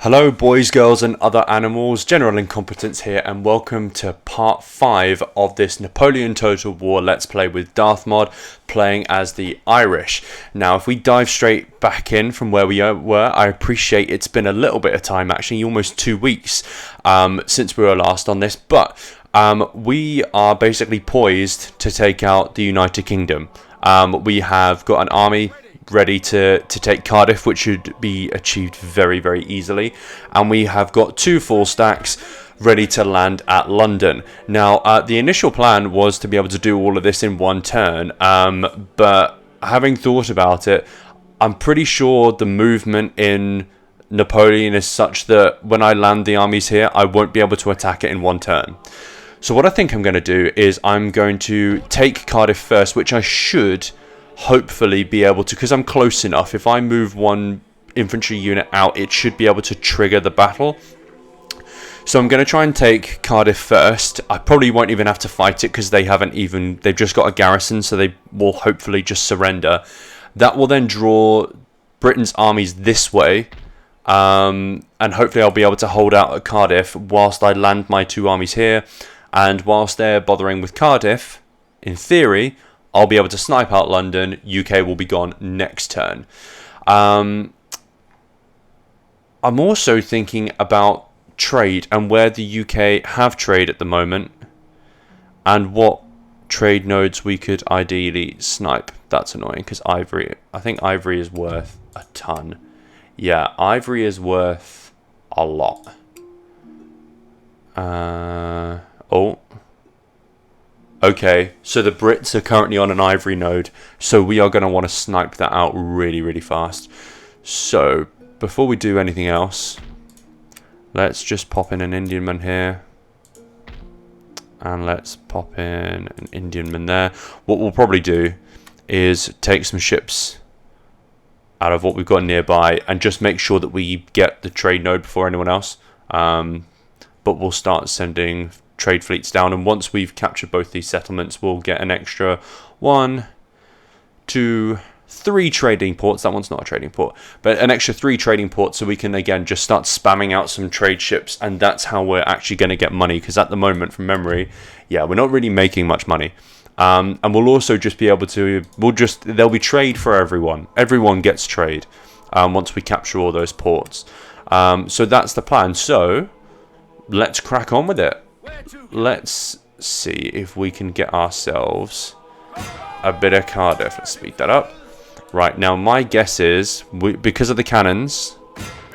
Hello boys, girls and other animals, General Incompetence here and welcome to part 5 of this Napoleon Total War Let's Play with Darthmod, playing as the Irish. Now if we dive straight back in from where we were, I appreciate it's been a little bit of time, actually almost 2 weeks since we were last on this, but we are basically poised to take out the United Kingdom. We have got an army ready to take Cardiff, which should be achieved very, very easily. And we have got 2 full stacks ready to land at London. Now, the initial plan was to be able to do all of this in one turn, but having thought about it, I'm pretty sure the movement in Napoleon is such that when I land the armies here, I won't be able to attack it in one turn. So what I think I'm going to do is I'm going to take Cardiff first, which I should hopefully be able to, because I'm close enough. If I move one infantry unit out, it should be able to trigger the battle. So I'm going to try and take Cardiff first. I probably won't even have to fight it because they've just got a garrison, so they will hopefully just surrender. That will then draw Britain's armies this way, and hopefully I'll be able to hold out at Cardiff whilst I land my 2 armies here. And whilst they're bothering with Cardiff, in theory, I'll be able to snipe out London. UK will be gone next turn. I'm also thinking about trade and where the UK have trade at the moment and what trade nodes we could ideally snipe. That's annoying because ivory, I think ivory is worth a ton. Yeah, ivory is worth a lot. Okay, so the Brits are currently on an ivory node, so we are going to want to snipe that out really, really fast. So, before we do anything else, let's just pop in an Indianman here. And let's pop in an Indianman there. What we'll probably do is take some ships out of what we've got nearby and just make sure that we get the trade node before anyone else. But we'll start sending trade fleets down, and once we've captured both these settlements, we'll get an extra 1, 2, 3 trading ports. That one's not a trading port, but an extra 3 trading ports, so we can again just start spamming out some trade ships, and that's how we're actually going to get money, because at the moment, from memory, yeah, we're not really making much money. And we'll also just be able to, there'll be trade for everyone gets trade once we capture all those ports. So that's the plan. So let's crack on with it. Let's see if we can get ourselves a bit of Cardiff. Let's speed that up. Right, now my guess is, because of the cannons,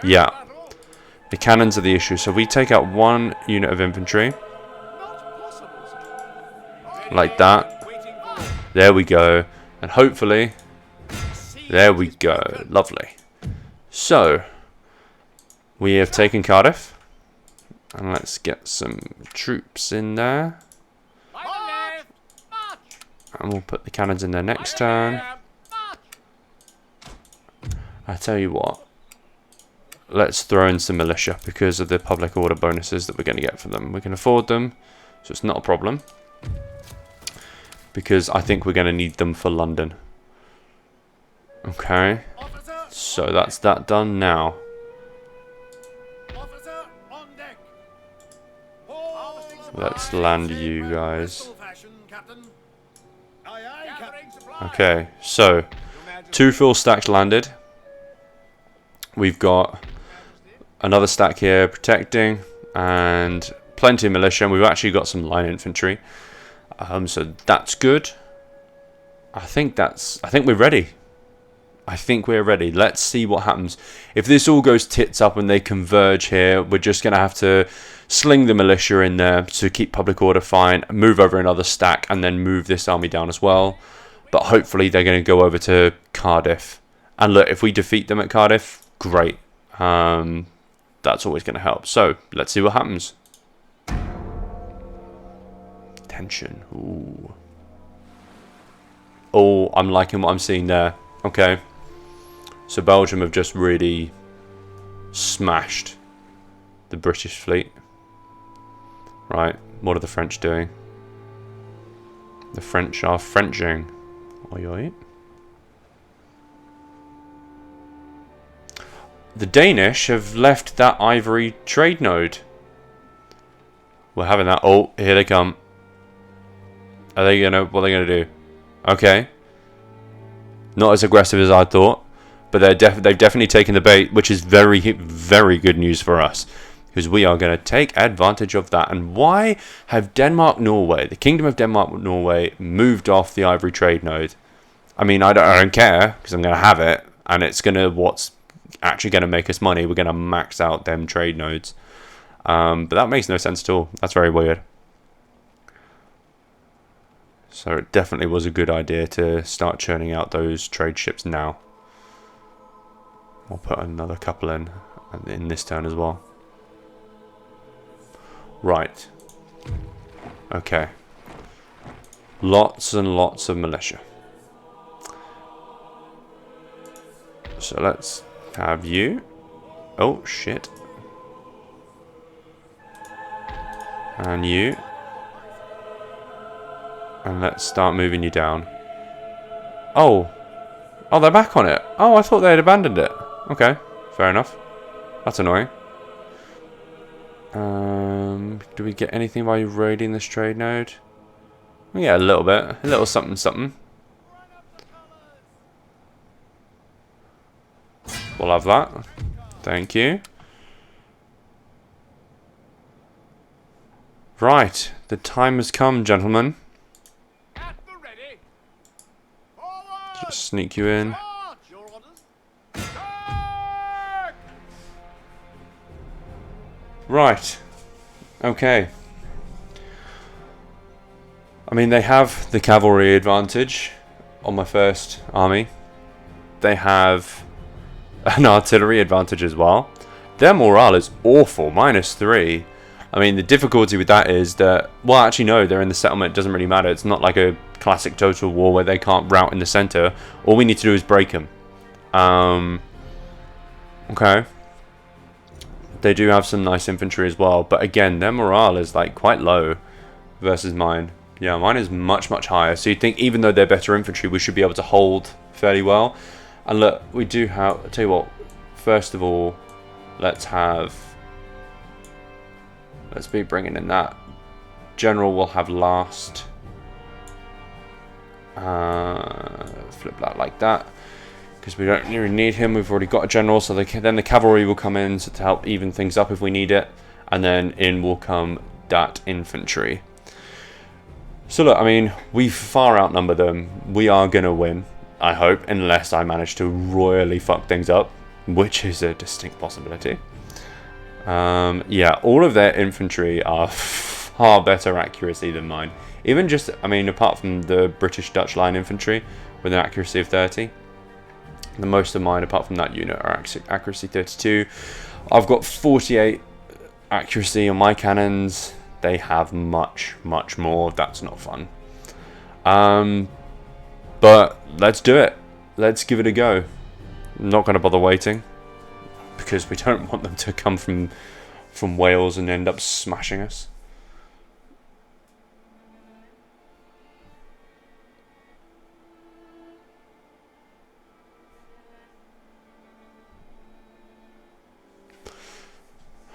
yeah, the cannons are the issue. So we take out 1 unit of infantry. Like that. There we go. And hopefully, there we go. Lovely. So, we have taken Cardiff. And let's get some troops in there. And we'll put the cannons in there next turn. I tell you what. Let's throw in some militia because of the public order bonuses that we're going to get from them. We can afford them, so it's not a problem. Because I think we're going to need them for London. Okay. So that's that done now. Let's land you guys. Okay, so 2 full stacks landed. We've got another stack here protecting and plenty of militia, and we've actually got some line infantry. So that's good. I think we're ready. I think we're ready. Let's see what happens. If this all goes tits up and they converge here, we're just going to have to sling the militia in there to keep public order fine, move over another stack, and then move this army down as well. But hopefully they're going to go over to Cardiff. And look, if we defeat them at Cardiff, great. That's always going to help. So, let's see what happens. Tension. Ooh. Oh, I'm liking what I'm seeing there. Okay. So Belgium have just really smashed the British fleet. Right, what are the French doing? The French are Frenching. Oi, oi. the Danish have left that ivory trade node. We're having that. Oh, here they come. Are they gonna? What are they gonna do? Okay. Not as aggressive as I thought, but they've definitely taken the bait, which is very, very good news for us, because we are going to take advantage of that. And why have Denmark-Norway, the Kingdom of Denmark-Norway, moved off the ivory trade node? I mean, I don't care, because I'm going to have it, and it's going to what's actually going to make us money. We're going to max out them trade nodes, but that makes no sense at all. That's very weird. So it definitely was a good idea to start churning out those trade ships now. We'll put another couple in this turn as well. Right. Okay. Lots and lots of militia. So let's have you. Oh, shit. And you. And let's start moving you down. Oh. Oh, they're back on it. Oh, I thought they had abandoned it. Okay, fair enough. That's annoying. Do we get anything by raiding this trade node? Yeah, a little bit. A little something something. We'll have that. Thank you. Right, the time has come, gentlemen. Just sneak you in. Right. Okay. I mean, they have the cavalry advantage on my first army. They have an artillery advantage as well. Their morale is awful, -3. I mean, the difficulty with that is that, well, actually, no, they're in the settlement. It doesn't really matter. It's not like a classic Total War where they can't rout in the center. All we need to do is break them. Okay. They do have some nice infantry as well, but again, their morale is like quite low versus mine. Yeah, mine is much, much higher. So you'd think even though they're better infantry, we should be able to hold fairly well. And look, we do have, I'll tell you what, first of all, let's be bringing in that. General will have last. Flip that like that. Because we don't really need him. We've already got a general, so then the cavalry will come in to help even things up if we need it. And then in will come that infantry. So look, I mean, we far outnumber them. We are going to win, I hope, unless I manage to royally fuck things up, which is a distinct possibility. Yeah, all of their infantry are far better accuracy than mine. Even just, I mean, apart from the British Dutch line infantry with an accuracy of 30. The most of mine, apart from that unit, are accuracy 32. I've got 48 accuracy on my cannons. They have much, much more. That's not fun. But let's do it. Let's give it a go. I'm not going to bother waiting, because we don't want them to come from Wales and end up smashing us.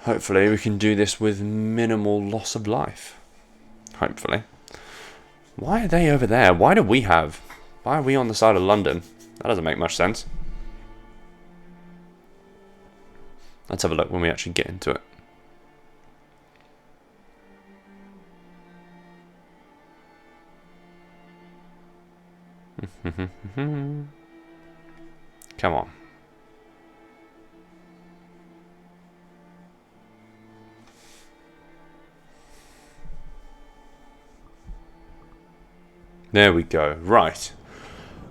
Hopefully we can do this with minimal loss of life. Hopefully. Why are they over there? Why are we on the side of London? That doesn't make much sense. Let's have a look when we actually get into it. Come on. There we go. Right.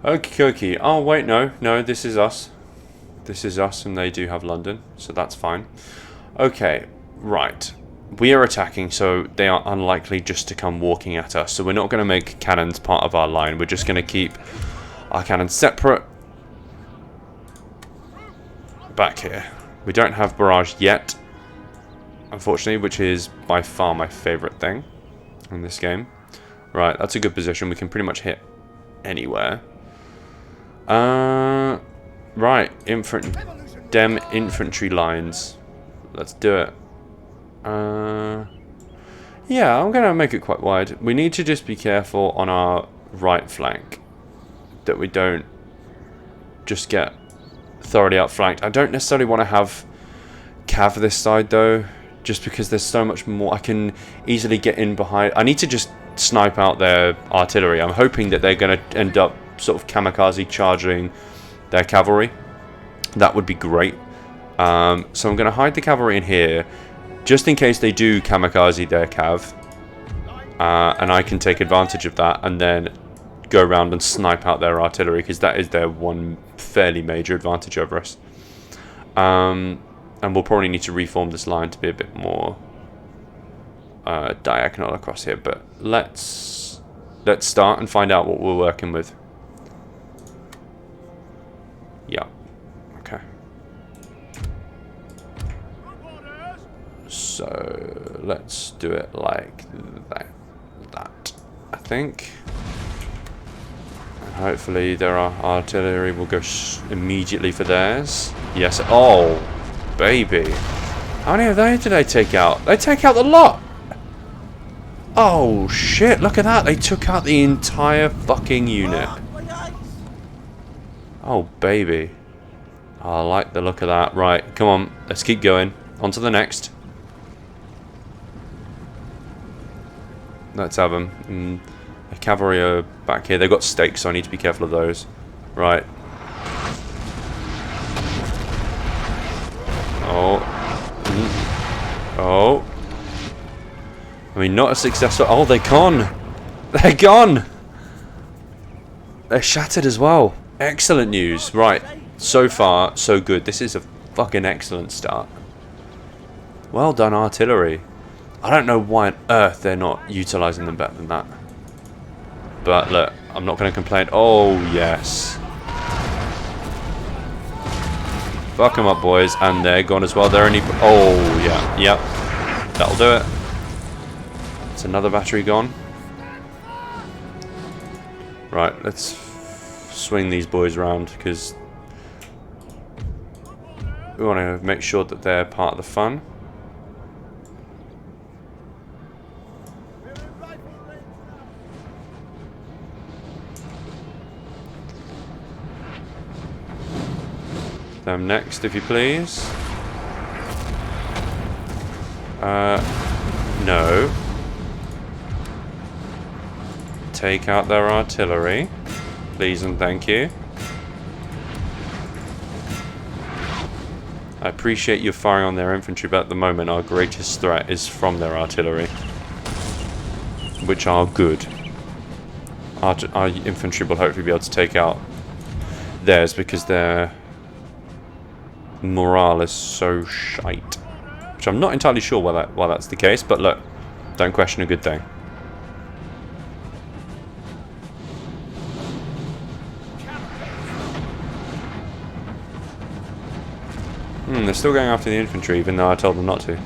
Okie dokie. Oh, wait, no. No, this is us. This is us, and they do have London, so that's fine. Okay, right. We are attacking, so they are unlikely just to come walking at us. So we're not going to make cannons part of our line. We're just going to keep our cannons separate. Back here. We don't have barrage yet, unfortunately, which is by far my favourite thing in this game. Right, that's a good position. We can pretty much hit anywhere. Right, infantry. Dem infantry lines. Let's do it. Yeah, I'm going to make it quite wide. We need to just be careful on our right flank that we don't just get thoroughly outflanked. I don't necessarily want to have cav this side though, just because there's so much more. I can easily get in behind. I need to just snipe out their artillery. I'm hoping that they're going to end up sort of kamikaze charging their cavalry. That would be great. So I'm going to hide the cavalry in here, just in case they do kamikaze their cav. And I can take advantage of that and then go around and snipe out their artillery, because that is their one fairly major advantage over us. And we'll probably need to reform this line to be a bit more diagonal across here. But let's start and find out what we're working with. Yeah. Okay. So let's do it like that. I think. And hopefully their artillery will go immediately for theirs. Yes. Oh, baby. How many of they did they take out? They take out the lot. Oh shit! Look at that. They took out the entire fucking unit. Oh baby. Oh, I like the look of that. Right, come on. Let's keep going. On to the next. Let's have them. The cavalry are back here. They've got stakes, so I need to be careful of those. Right. Oh. Oh. I mean, not a successful... Oh, they're gone. They're gone. They're shattered as well. Excellent news. Right. So far, so good. This is a fucking excellent start. Well done, artillery. I don't know why on earth they're not utilising them better than that. But look, I'm not going to complain. Oh, yes. Fuck them up, boys. And they're gone as well. They're only... Oh, yeah. Yep. That'll do it. It's another battery gone. Right, let's swing these boys around, because we want to make sure that they're part of the fun. Them next, if you please. No. Take out their artillery. Please and thank you. I appreciate you firing on their infantry, but at the moment our greatest threat is from their artillery, which are good. Our infantry will hopefully be able to take out theirs, because their morale is so shite. Which I'm not entirely sure why that's the case, but look, don't question a good thing. They're still going after the infantry, even though I told them not to.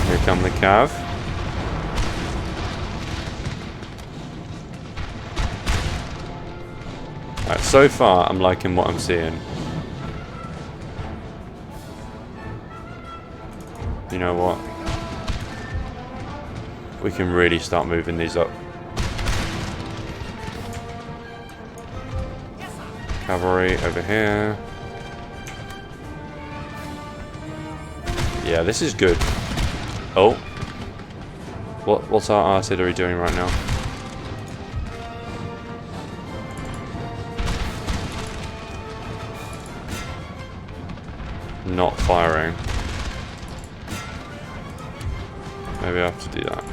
Here come the cav. Right, so far I'm liking what I'm seeing. You know what? We can really start moving these up. Cavalry over here. Yeah, this is good. Oh. What's our artillery doing right now? Not firing. Maybe I have to do that.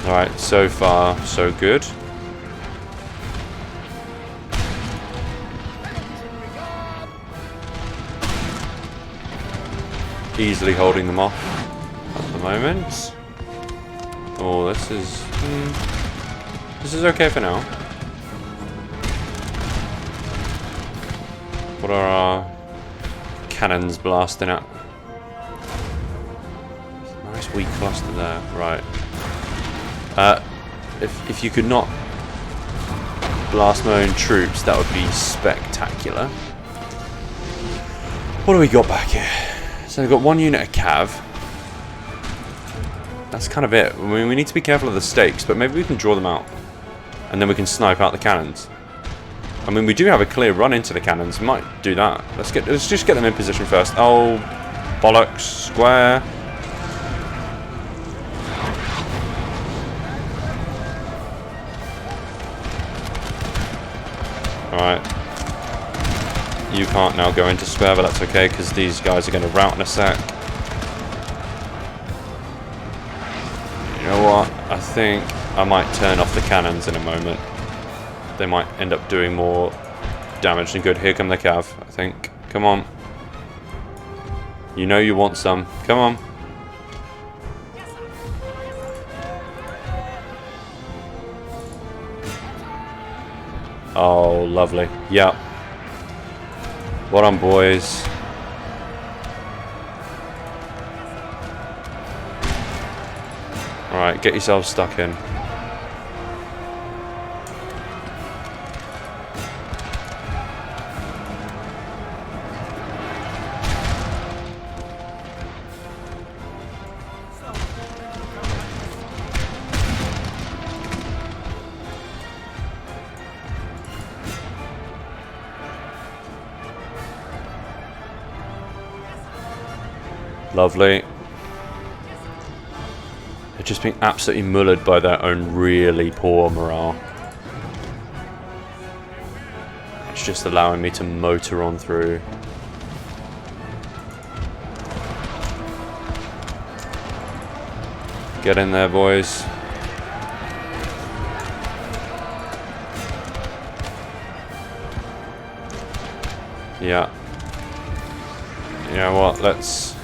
Alright, so far, so good. Easily holding them off at the moment. Oh, this is okay for now. What are our cannons blasting at? Nice weak cluster there. Right. If you could not blast my own troops, that would be spectacular. What do we got back here? So we've got one unit of cav. That's kind of it. I mean, we need to be careful of the stakes, but maybe we can draw them out. And then we can snipe out the cannons. I mean, we do have a clear run into the cannons. We might do that. Let's just get them in position first. Oh, bollocks. Square. Alright. You can't now go into square, but that's okay, because these guys are going to rout in a sec. You know what? I think I might turn off the cannons in a moment. They might end up doing more damage than good. Here come the cav, I think. Come on. You know you want some. Come on. Oh, lovely. Yep. What on, boys? Alright, get yourselves stuck in. Lovely. They're just being absolutely mullered by their own really poor morale. It's just allowing me to motor on through. Get in there, boys. Yeah. You know what? Let's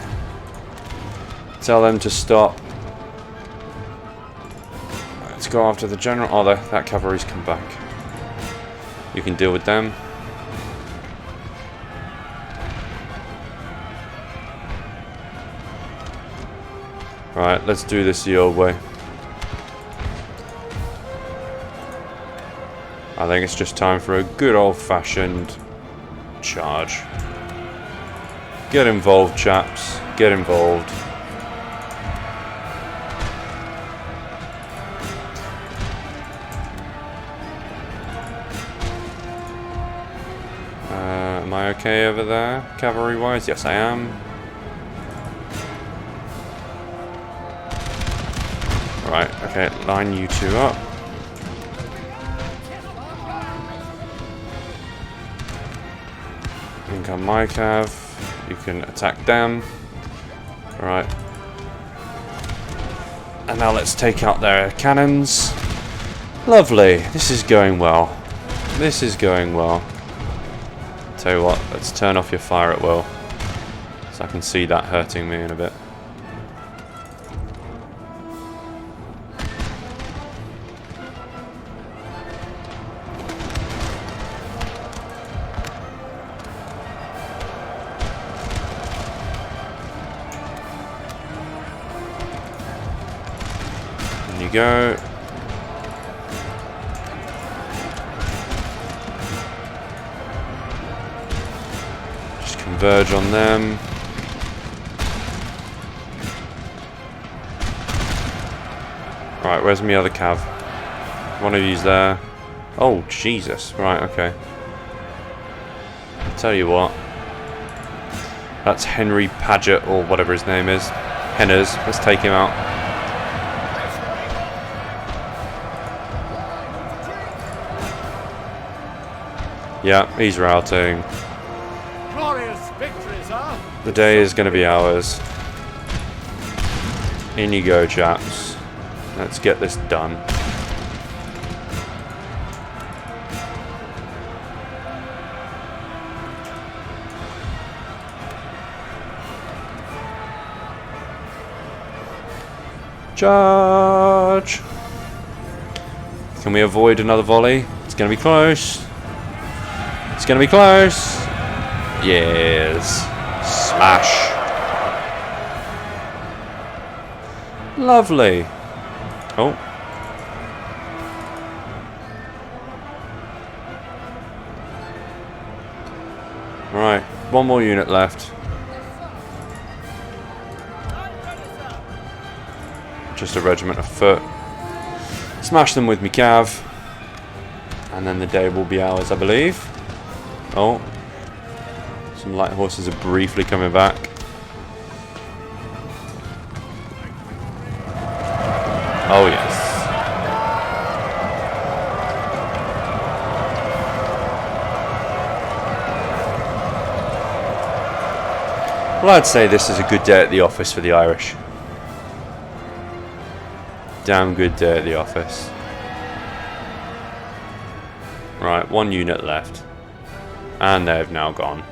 tell them to stop. Let's go after the general. Oh, that cavalry's come back. You can deal with them. Right, let's do this the old way. I think it's just time for a good old-fashioned charge. Get involved, chaps. Get involved. Am I okay over there, cavalry-wise? Yes, I am. Right, okay, line you two up. In come my cav. You can attack them. Alright. And now let's take out their cannons. Lovely. This is going well. This is going well. Tell you what, let's turn off your fire at will. So I can see that hurting me in a bit. In you go. Converge on them. Right, where's my other cav? One of you's there. Oh, Jesus. Right, okay. Tell you what. That's Henry Paget, or whatever his name is. Henners. Let's take him out. Yeah, he's routing. The day is going to be ours. In you go, chaps. Let's get this done. Charge! Can we avoid another volley? It's going to be close. It's going to be close. Yes. Smash. Lovely. Oh. Right. One more unit left. Just a regiment of foot. Smash them with me cav. And then the day will be ours, I believe. Oh. Some light horses are briefly coming back. Oh yes. Well, I'd say this is a good day at the office for the Irish. Damn good day at the office. Right, one unit left. And they've now gone.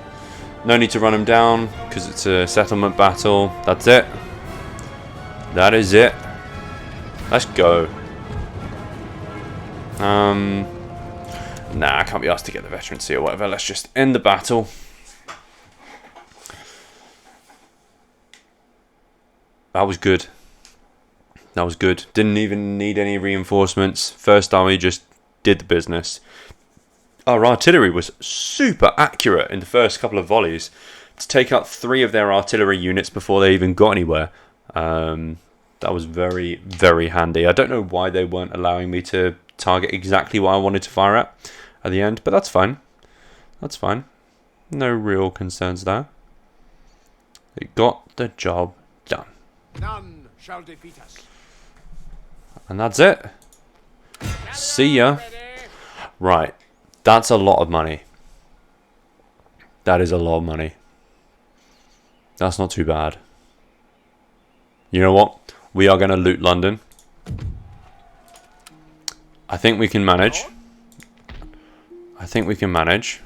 No need to run them down, because it's a settlement battle. That's it. That is it. Let's go. Nah, I can't be asked to get the veterancy or whatever. Let's just end the battle. That was good. That was good. Didn't even need any reinforcements. First army just did the business. Our artillery was super accurate in the first couple of volleys to take out 3 of their artillery units before they even got anywhere. That was very, very handy. I don't know why they weren't allowing me to target exactly what I wanted to fire at the end, but that's fine. That's fine. No real concerns there. It got the job done. None shall defeat us. And that's it. See ya. Right. That's a lot of money. That is a lot of money. That's not too bad. You know what? We are going to loot London. I think we can manage. I think we can manage.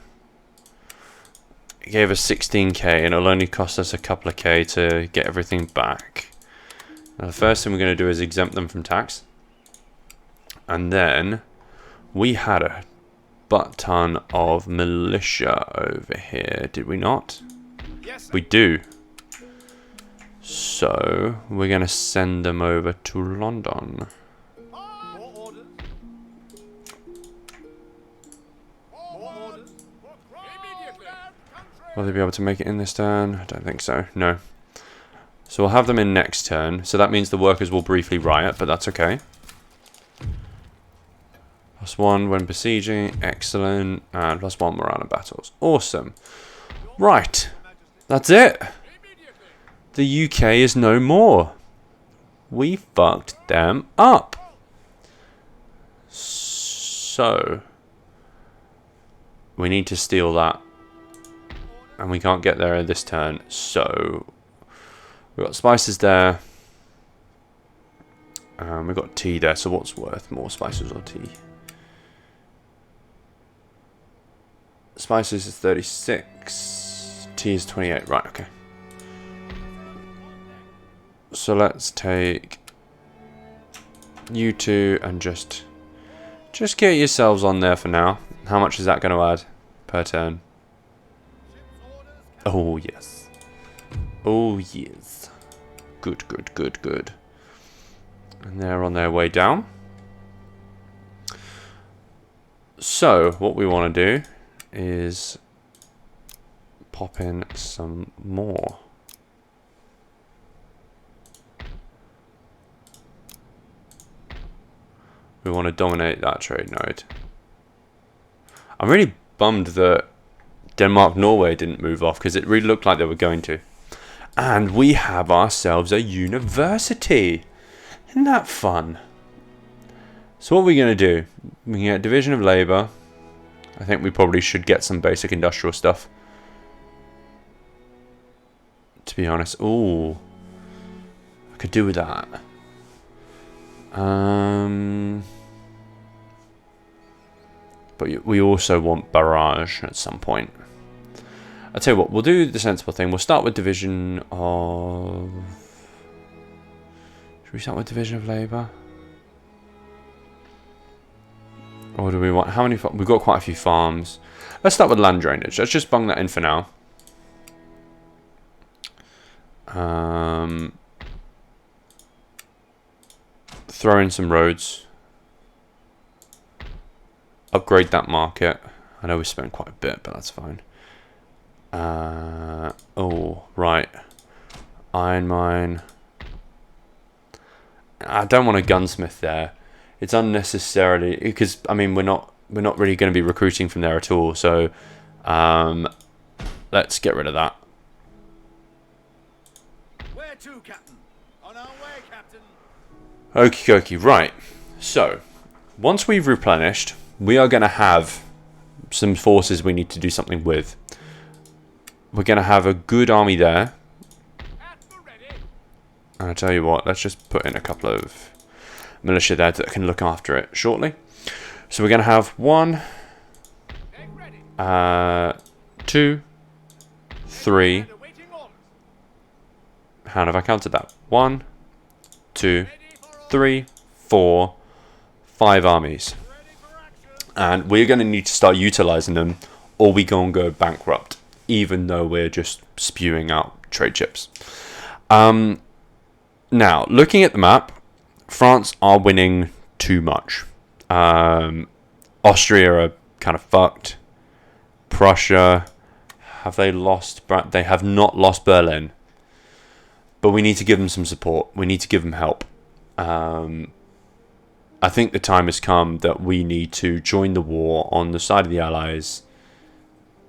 It gave us 16k and it'll only cost us a couple of k to get everything back. Now the first thing we're going to do is exempt them from tax. And then we had a butt ton of militia over here, did we not? Yes, we do. So we're going to send them over to London. more orders. More orders. Immediately. Will they be able to make it in this turn? I don't think so. No. So we'll have them in next turn. So that means the workers will briefly riot, but that's okay. +1 when besieging. Excellent. And +1 morale in battles. Awesome. Right. That's it. The UK is no more. We fucked them up. So we need to steal that. And we can't get there this turn. So we've got spices there. We've got tea there. So what's worth more, spices or tea? Spices is 36. Tea is 28. Right, okay. So let's take you two and just get yourselves on there for now. How much is that going to add per turn? Oh, yes. Oh, yes. Good, good, good, good. And they're on their way down. So, what we want to do is pop in some more. We want to dominate that trade node. I'm really bummed that Denmark-Norway didn't move off because it really looked like they were going to. And we have ourselves a university. Isn't that fun? So what are we going to do? We can get Division of Labour. I think we probably should get some basic industrial stuff. To be honest. Ooh. I could do with that. But we also want barrage at some point. I'll tell you what, we'll do the sensible thing. We'll start with Division of... Should we start with Division of Labour? Or do we want... How many... We've got quite a few farms. Let's start with land drainage. Let's just bung that in for now. Throw in some roads. Upgrade that market. I know we spent quite a bit, but that's fine. Oh, right. Iron mine. I don't want a gunsmith there. It's unnecessarily, because I mean we're not really going to be recruiting from there at all. So let's get rid of that. Where to, Captain? On our way, Captain. Okie dokie, right. So once we've replenished, we are going to have some forces we need to do something with. We're going to have a good army there. At the ready. And I'll tell you what, let's just put in a couple of militia there that can look after it shortly. So we're going to have 1, Egg ready. 2, 3. And awaiting orders. How have I counted that? 1, 2, Ready for orders. 3, 4, 5 armies. Ready for action. And we're going to need to start utilizing them, or we going to go bankrupt, even though we're just spewing out trade chips. Now, looking at the map, France are winning too much. Austria are kind of fucked. Prussia, have they lost? They have not lost Berlin. But we need to give them some support. We need to give them help. I think the time has come that we need to join the war on the side of the Allies,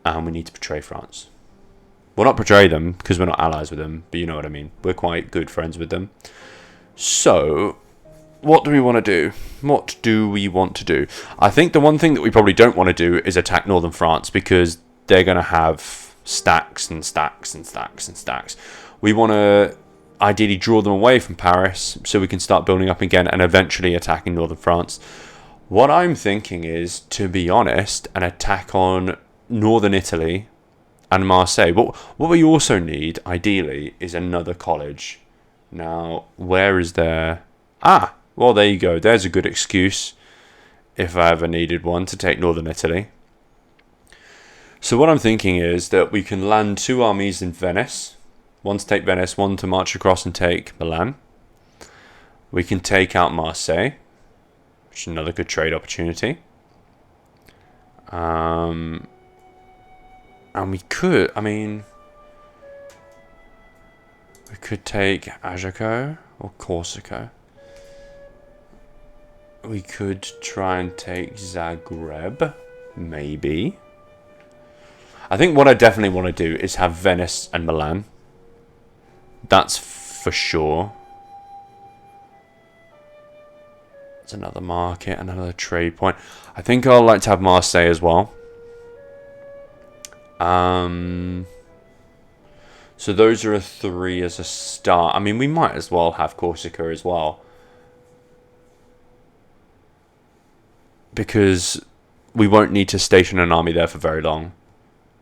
and we need to betray France. Well, not betray them, because we're not allies with them, but you know what I mean. We're quite good friends with them. So, what do we want to do? What do we want to do? I think the one thing that we probably don't want to do is attack northern France, because they're going to have stacks and stacks and stacks and stacks. We want to ideally draw them away from Paris, so we can start building up again and eventually attacking northern France. What I'm thinking is, to be honest, an attack on northern Italy and Marseille. But what we also need, ideally, is another college. Now, where is there? Ah, well, there you go. There's a good excuse, if I ever needed one, to take northern Italy. So what I'm thinking is that we can land 2 armies in Venice. One to take Venice, one to march across and take Milan. We can take out Marseille, which is another good trade opportunity. And we could, I mean, we could take Ajaccio or Corsica. We could try and take Zagreb, maybe. I think what I definitely want to do is have Venice and Milan. That's for sure. It's another market, another trade point. I think I'd like to have Marseille as well. So those are 3 as a start. I mean, we might as well have Corsica as well, because we won't need to station an army there for very long,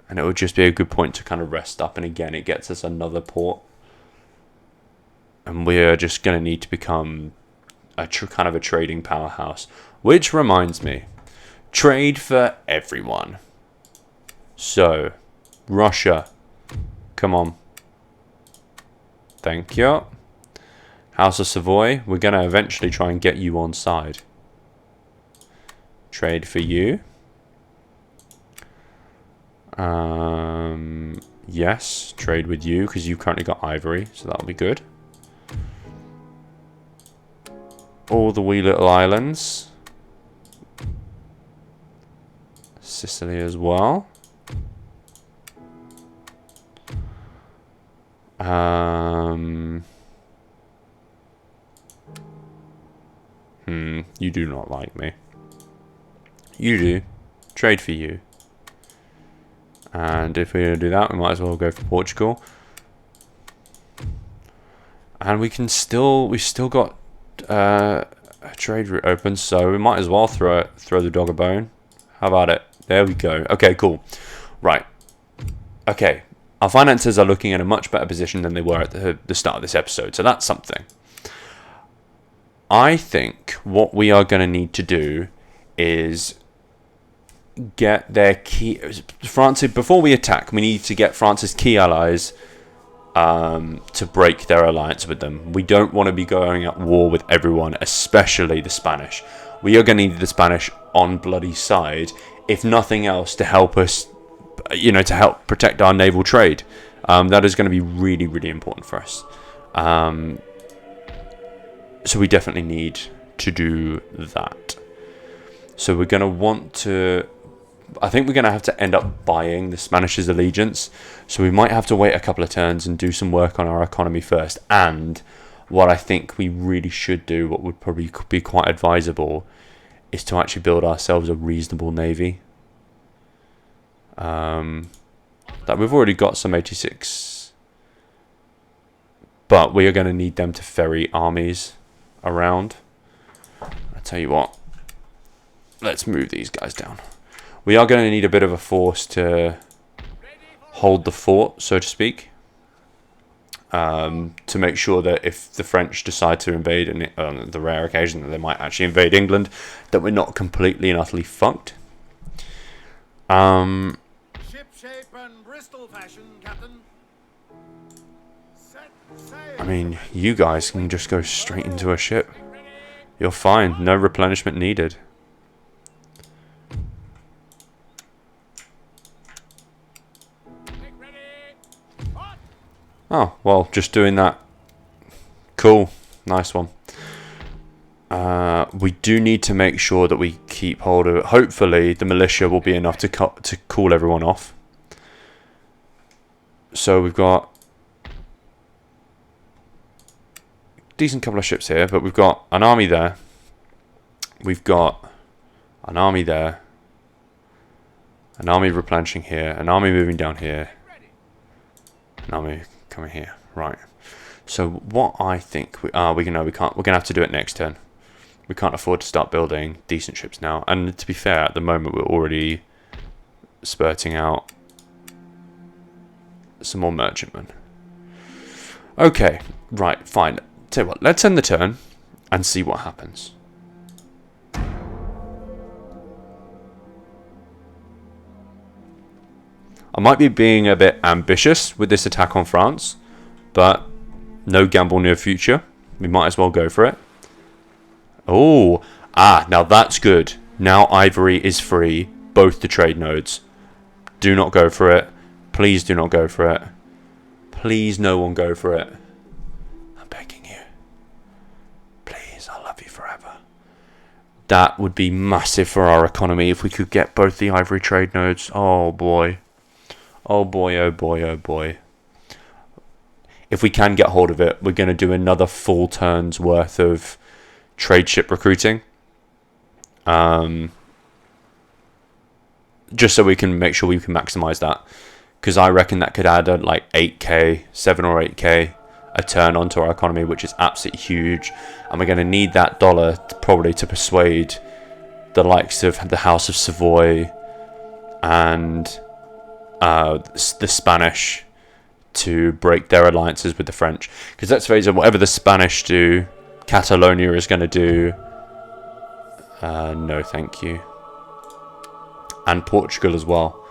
and it would just be a good point to kind of rest up, and again, it gets us another port, and we're just going to need to become a kind of a trading powerhouse. Which reminds me, trade for everyone. So, Russia, come on. Thank you. House of Savoy, we're going to eventually try and get you on side. Trade for you. Yes, trade with you, because you've currently got ivory, so that'll be good. All the wee little islands. Sicily as well. You do not like me. You do. Trade for you. And if we're going to do that, we might as well go for Portugal. And we've still got a trade route open, so we might as well throw the dog a bone. How about it? There we go. Okay, cool. Right. Okay. Our finances are looking in a much better position than they were at the start of this episode, so that's something. I think what we are going to need to do is get their key... France, before we attack, we need to get France's key allies to break their alliance with them. We don't want to be going at war with everyone, especially the Spanish. We are going to need the Spanish on bloody side, if nothing else, to help us, to help protect our naval trade. That is going to be really, really important for us. So we definitely need to do that. So we're going to want to... I think we're going to have to end up buying the Spanish's allegiance. So we might have to wait a couple of turns and do some work on our economy first. And what I think we really should do, what would probably be quite advisable, is to actually build ourselves a reasonable navy. That we've already got some 86, but we are going to need them to ferry armies around. I tell you what, let's move these guys down. We are going to need a bit of a force to hold the fort, so to speak, to make sure that if the French decide to invade, and on the rare occasion that they might actually invade England, that we're not completely and utterly fucked. Ship shape and Bristol fashion, Captain. Set sail. I mean, you guys can just go straight into a ship. You're fine. No replenishment needed. Make ready. Hot. Oh, well, just doing that. Cool. Nice one. We do need to make sure that we keep hold of it. Hopefully, the militia will be enough to cool everyone off. So we've got a decent couple of ships here, but we've got an army there. We've got an army there. An army replenishing here. An army moving down here. An army coming here. Right. So what I think we're gonna have to do it next turn. We can't afford to start building decent ships now. And to be fair, at the moment we're already spurting out some more merchantmen. Okay, right, fine. Tell you what, let's end the turn and see what happens. I might be being a bit ambitious with this attack on France, but no gamble, no future. We might as well go for it. Oh, now that's good. Now ivory is free, both the trade nodes. Do not go for it. Please do not go for it. Please no one go for it. I'm begging you. Please, I love you forever. That would be massive for our economy if we could get both the ivory trade nodes. Oh boy. Oh boy, oh boy, oh boy. If we can get hold of it, we're going to do another full turn's worth of trade ship recruiting. Just so we can make sure we can maximize that. Because I reckon that could add like 8k, 7 or 8k a turn onto our economy, which is absolutely huge. And we're going to need that dollar probably to persuade the likes of the House of Savoy and the Spanish to break their alliances with the French. Because let's face it, whatever the Spanish do, Catalonia is going to do. No, thank you. And Portugal as well.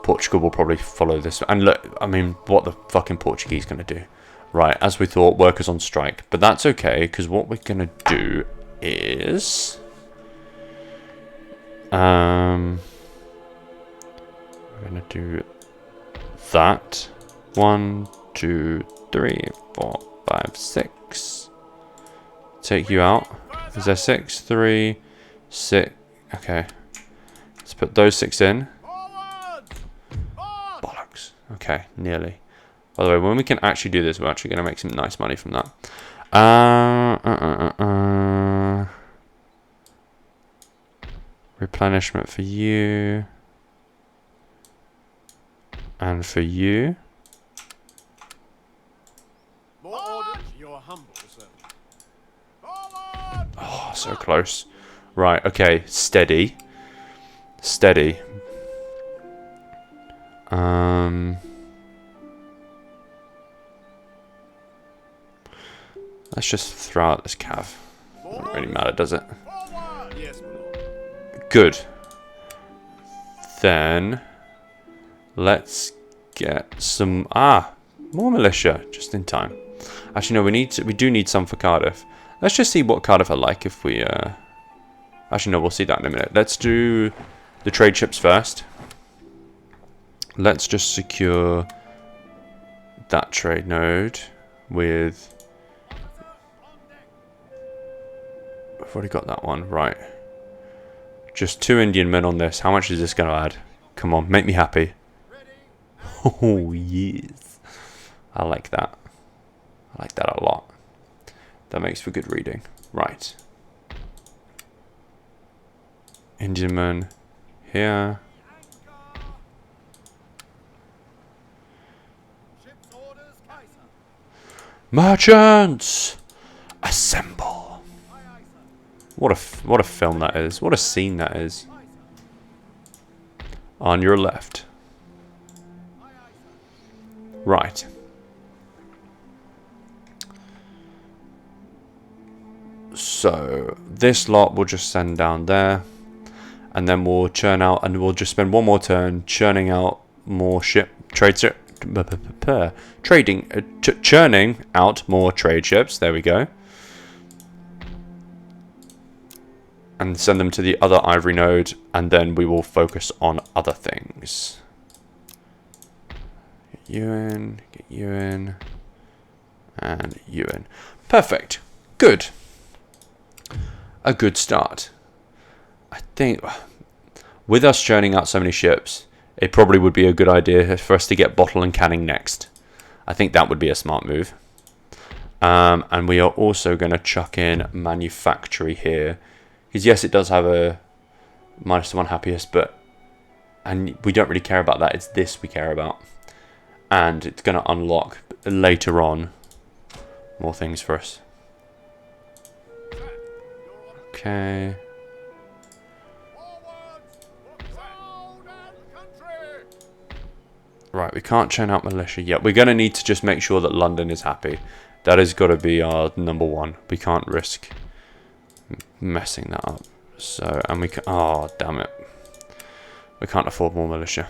Portugal will probably follow this. And look, I mean, what the fucking Portuguese going to do? Right, as we thought, workers on strike. But that's okay, because what we're going to do is... we're going to do that. 1, 2, 3, 4, 5, 6. Take you out. Is there 6? 3, 6. Okay. Let's put those 6 in. Bollocks. Okay, nearly. By the way, when we can actually do this, we're actually going to make some nice money from that. Replenishment for you. And for you. More orders. Your humble servant. Oh, so close. Right, okay, steady. Steady. Let's just throw out this cav. Doesn't really matter, does it? Yes, my lord. Good. Then let's get some More militia, just in time. Actually, no, we do need some for Cardiff. Let's just see what Cardiff are like if we... Actually, no, we'll see that in a minute. Let's do the trade ships first. Let's just secure that trade node with... I've already got that one, right. Just 2 Indian men on this. How much is this going to add? Come on, make me happy. Oh, yes. I like that. I like that a lot. That makes for good reading. Right. Indian man here. Merchants! Assemble! What a film that is. What a scene that is. On your left. Right. So, this lot we'll just send down there. And then we'll churn out, and we'll just spend one more turn churning out more churning out more trade ships. There we go. And send them to the other ivory node, and then we will focus on other things. Get you in, and you in. Perfect. Good. A good start. I think with us churning out so many ships, it probably would be a good idea for us to get bottle and canning next. I think that would be a smart move. And we are also going to chuck in manufactory here. Because yes, it does have a -1 happiest, and we don't really care about that. It's this we care about. And it's going to unlock later on more things for us. Okay. Right, we can't churn out militia yet. We're going to need to just make sure that London is happy. That has got to be our #1. We can't risk messing that up. So, and we can... Oh, damn it. We can't afford more militia.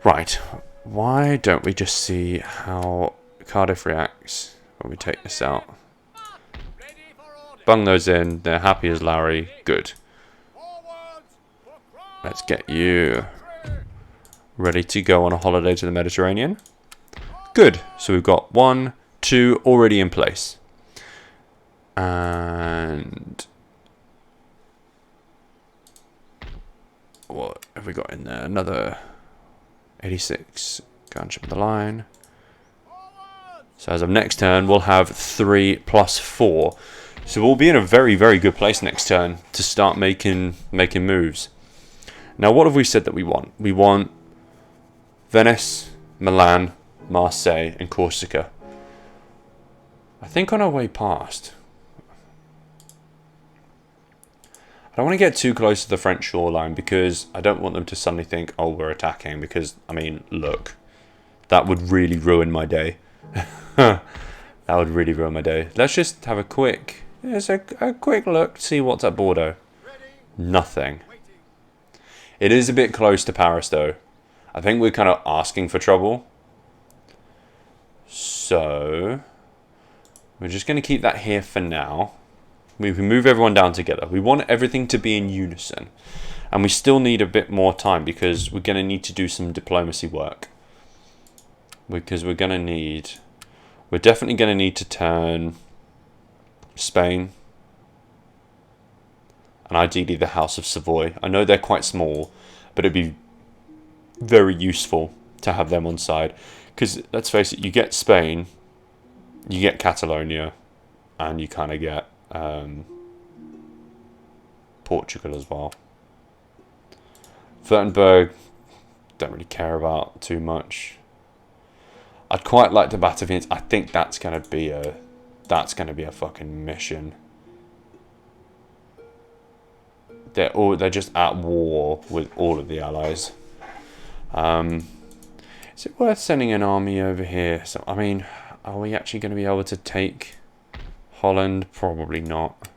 Right. Why don't we just see how Cardiff reacts when we take this out? Bung those in. They're happy as Larry. Good. Let's get you ready to go on a holiday to the Mediterranean. Good. So we've got 1, 2 already in place. And what have we got in there? Another 86 gunship of the line. So as of next turn, we'll have 3 + 4. So we'll be in a very, very good place next turn to start making moves. Now, what have we said that we want? We want Venice, Milan, Marseille, and Corsica. I think on our way past. I don't want to get too close to the French shoreline because I don't want them to suddenly think, oh, we're attacking. Because, I mean, look, that would really ruin my day. That would really ruin my day. Let's just have a quick look, see what's at Bordeaux. Nothing. It is a bit close to Paris, though. I think we're kind of asking for trouble. So, we're just going to keep that here for now. We can move everyone down together. We want everything to be in unison. And we still need a bit more time because we're going to need to do some diplomacy work. Because we're definitely going to need to turn Spain. And ideally the House of Savoy. I know they're quite small, but it'd be very useful to have them on side. Because, let's face it, you get Spain, you get Catalonia, and you kind of get Portugal as well. Württemberg, don't really care about too much. I'd quite like to batter Vienna. I think that's gonna be a fucking mission. They're just at war with all of the allies. Is it worth sending an army over here? So I mean, are we actually going to be able to take Holland? Probably not.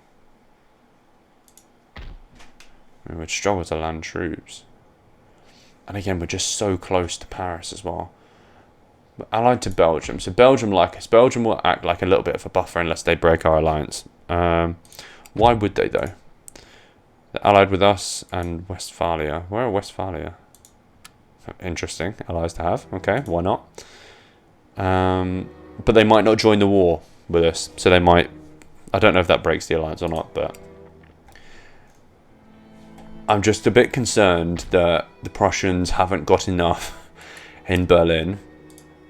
We would struggle to land troops. And again, we're just so close to Paris as well. We're allied to Belgium. So Belgium like us. Belgium will act like a little bit of a buffer unless they break our alliance. Why would they, though? They're allied with us and Westphalia. Where are Westphalia? Interesting. Allies to have. Okay, why not? But they might not join the war with us. So they might... I don't know if that breaks the alliance or not, but... I'm just a bit concerned that the Prussians haven't got enough in Berlin,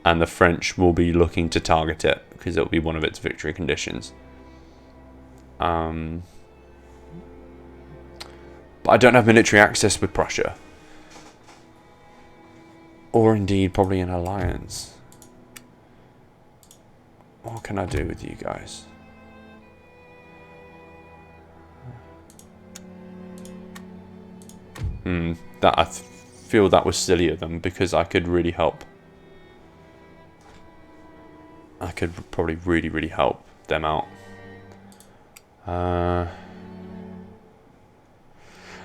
and the French will be looking to target it because it will be one of its victory conditions. But I don't have military access with Prussia, or indeed probably an alliance. What can I do with you guys? That I feel that was silly of them because I could really help. I could probably really help them out.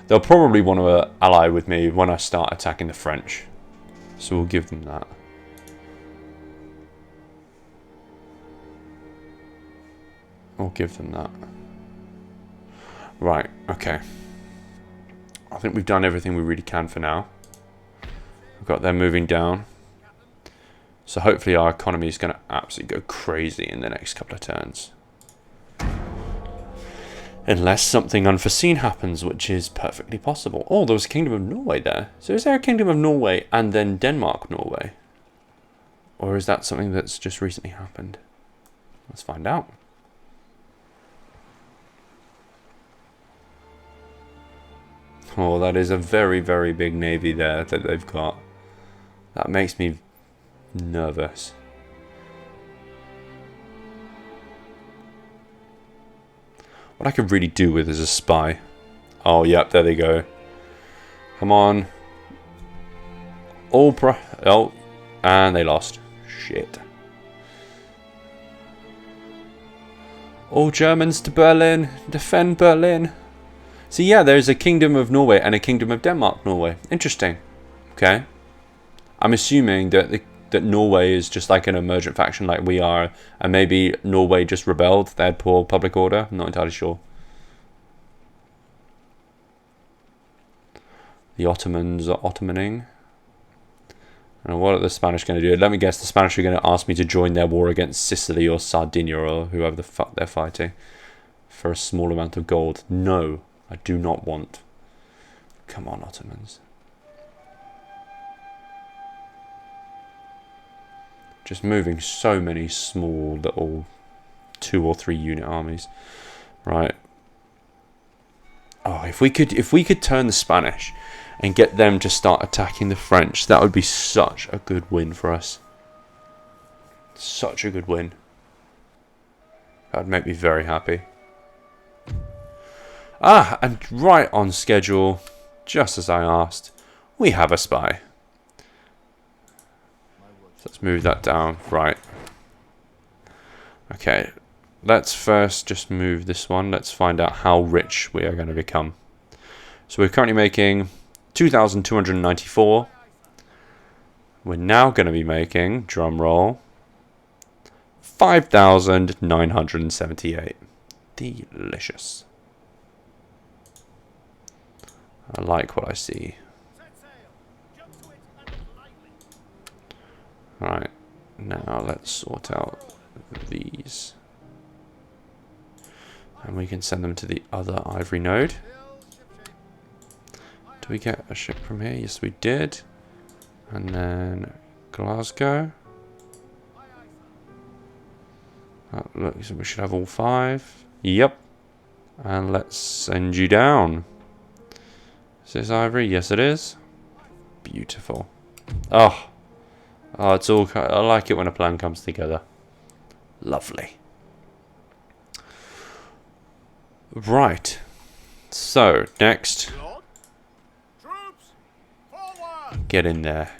They'll probably want to ally with me when I start attacking the French, so we'll give them that. We'll give them that. Right, okay. I think we've done everything we really can for now. We've got them moving down. So hopefully our economy is going to absolutely go crazy in the next couple of turns. Unless something unforeseen happens, which is perfectly possible. Oh, there was a Kingdom of Norway there. So is there a Kingdom of Norway and then Denmark-Norway? Or is that something that's just recently happened? Let's find out. Oh, that is a very big navy there that they've got. That makes me nervous. What I could really do with is a spy. Oh, yep, there they go. Come on. Oh, and they lost. Shit. All Germans to Berlin. Defend Berlin. So yeah, there's a Kingdom of Norway and a Kingdom of Denmark-Norway. Interesting. Okay. I'm assuming that that Norway is just like an emergent faction like we are, and maybe Norway just rebelled. They had poor public order. I'm not entirely sure. The Ottomans are Ottomaning. And what are the Spanish going to do? Let me guess, the Spanish are going to ask me to join their war against Sicily or Sardinia or whoever the fuck they're fighting for a small amount of gold. No. I do not want. Come on, Ottomans. Just moving so many small little 2 or 3 unit armies. Right. Oh, if we could turn the Spanish and get them to start attacking the French, that would be such a good win for us. Such a good win. That would make me very happy. Ah, and right on schedule, just as I asked, we have a spy. So let's move that down. Right. Okay, let's first just move this one. Let's find out how rich we are going to become. So we're currently making 2,294. We're now going to be making, drum roll, 5,978. Delicious. I like what I see. Right, now let's sort out these. And we can send them to the other ivory node. Do we get a ship from here? Yes, we did. And then Glasgow. Looks like we should have all 5. Yep. And let's send you down. Is this ivory? Yes, it is. Beautiful. Oh, it's all. I like it when a plan comes together. Lovely. Right. So next, get in there.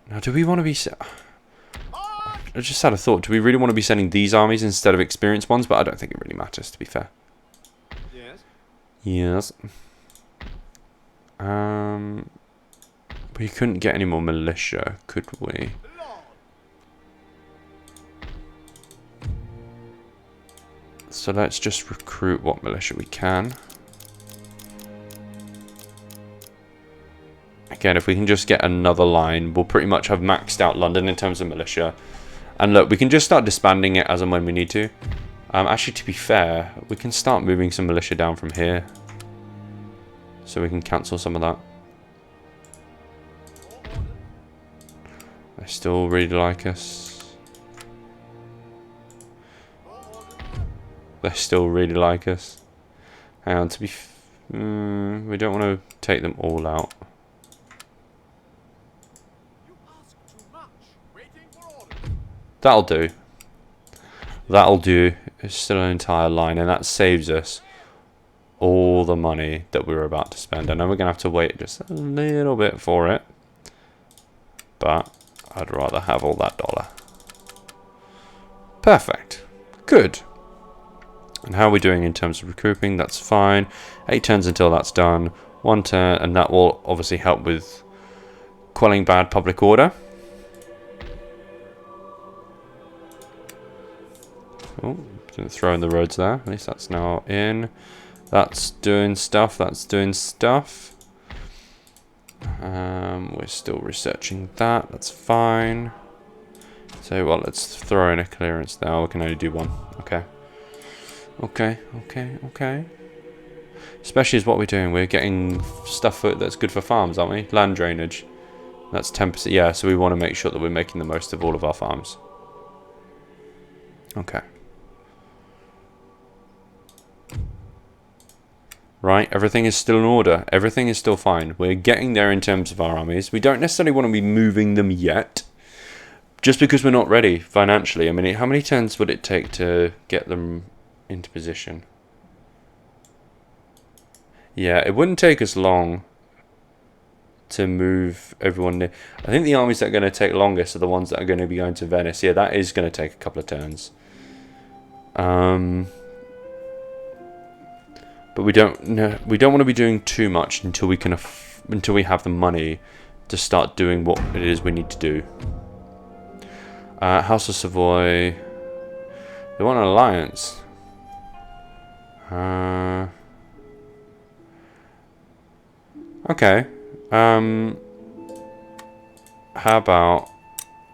Now, do we want to be? I just had a thought. Do we really want to be sending these armies instead of experienced ones? But I don't think it really matters, to be fair. Yes. We couldn't get any more militia, could we? So let's just recruit what militia we can. Again, if we can just get another line, we'll pretty much have maxed out London in terms of militia. And look, we can just start disbanding it as and when we need to. Actually, to be fair, we can start moving some militia down from here. So we can cancel some of that. They still really like us. They still really like us. Hang on, we don't want to take them all out. That'll do. That'll do. It's still an entire line, and that saves us all the money that we were about to spend. I know we're going to have to wait just a little bit for it, but I'd rather have all that dollar. Perfect. Good. And how are we doing in terms of recouping? That's fine. 8 turns until that's done. 1 turn, and that will obviously help with quelling bad public order. Oh, didn't throw in the roads there. At least that's now in. That's doing stuff. That's doing stuff. We're still researching that. That's fine. So, well, let's throw in a clearance there. We can only do 1. Okay. Okay. Especially as what we're doing. We're getting stuff that's good for farms, aren't we? Land drainage. That's 10%. Yeah, so we want to make sure that we're making the most of all of our farms. Okay. Right, everything is still in order. Everything is still fine. We're getting there in terms of our armies. We don't necessarily want to be moving them yet. Just because we're not ready financially. I mean, how many turns would it take to get them into position? Yeah, it wouldn't take us long to move everyone near. I think the armies that are going to take longest are the ones that are going to be going to Venice. Yeah, that is going to take a couple of turns. But we don't want to be doing too much until we can until we have the money to start doing what it is we need to do. House of Savoy, they want an alliance. Okay. How about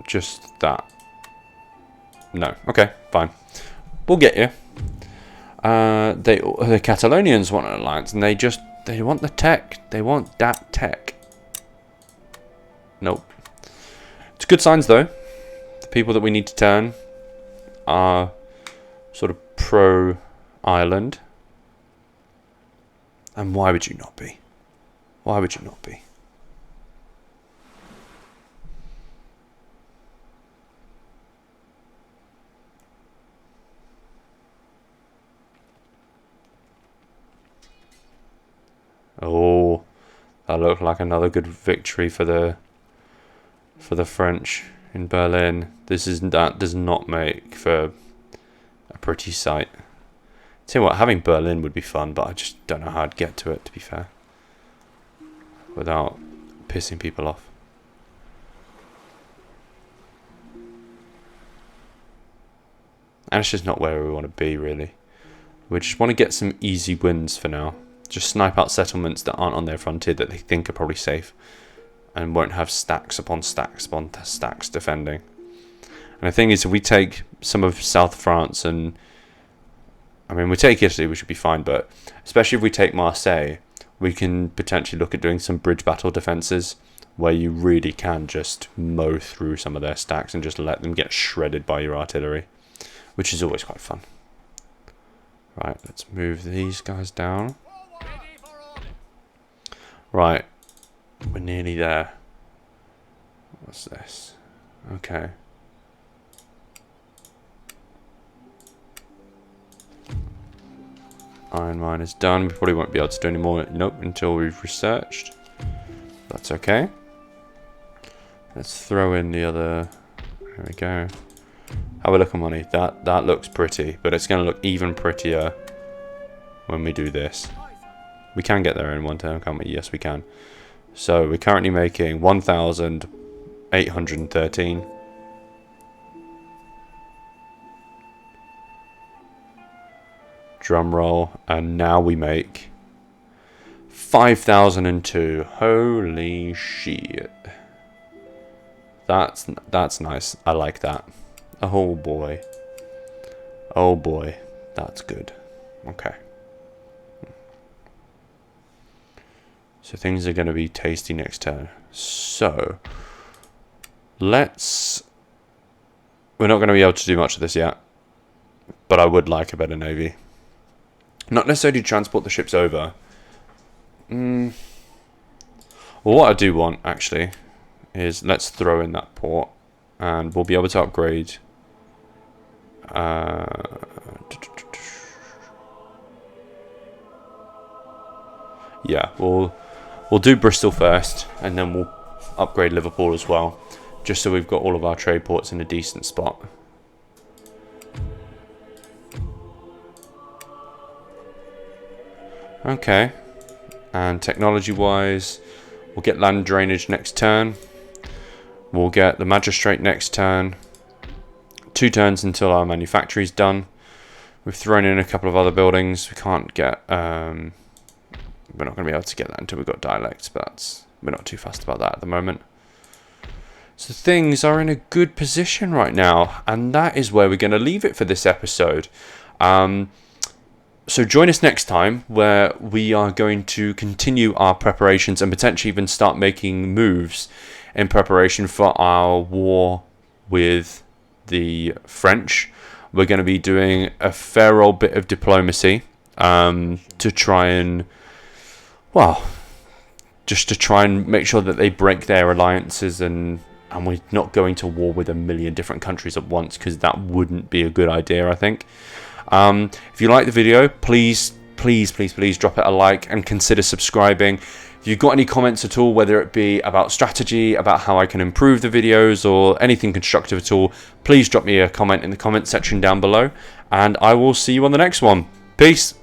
just that? No. Okay, fine. We'll get you. The Catalonians want an alliance, and they want the tech. They want that tech. Nope. It's good signs though. The people that we need to turn are sort of pro-Ireland. And why would you not be? Why would you not be? Oh, that looked like another good victory for the French in Berlin. That does not make for a pretty sight. Tell you what, having Berlin would be fun, but I just don't know how I'd get to it, to be fair, without pissing people off. And it's just not where we want to be, really. We just want to get some easy wins for now. Just snipe out settlements that aren't on their frontier that they think are probably safe and won't have stacks upon stacks upon stacks defending. And the thing is, if we take some of South France and... I mean, we take Italy, we should be fine, but especially if we take Marseille, we can potentially look at doing some bridge battle defences where you really can just mow through some of their stacks and just let them get shredded by your artillery, which is always quite fun. Right, let's move these guys down. Right, we're nearly there. What's this? Okay. Iron mine is done. We probably won't be able to do any more. Nope, until we've researched. That's okay. Let's throw in the other. There we go. How we look on money? That looks pretty, but it's going to look even prettier when we do this. We can get there in 1 turn, can't we? Yes, we can. So we're currently making 1,813. Drum roll, and now we make 5,002. Holy shit. That's nice. I like that. Oh boy. Oh boy. That's good. Okay. So things are going to be tasty next turn. So let's... We're not going to be able to do much of this yet, but I would like a better navy. Not necessarily transport the ships over. Well, what I do want, actually, is let's throw in that port, and we'll be able to upgrade. Yeah, we'll do Bristol first, and then we'll upgrade Liverpool as well, just so we've got all of our trade ports in a decent spot. Okay, and technology-wise, we'll get land drainage next turn. We'll get the magistrate next turn. 2 turns until our manufactory's done. We've thrown in a couple of other buildings. We can't get... we're not going to be able to get that until we've got dialects, but we're not too fussed about that at the moment. So things are in a good position right now, and that is where we're going to leave it for this episode. So join us next time, where we are going to continue our preparations and potentially even start making moves in preparation for our war with the French. We're going to be doing a fair old bit of diplomacy to try and, well, just to try and make sure that they break their alliances, and we're not going to war with a million different countries at once, because that wouldn't be a good idea, I think. If you like the video, please drop it a like and consider subscribing. If you've got any comments at all, whether it be about strategy, about how I can improve the videos, or anything constructive at all, please drop me a comment in the comment section down below, and I will see you on the next one. Peace.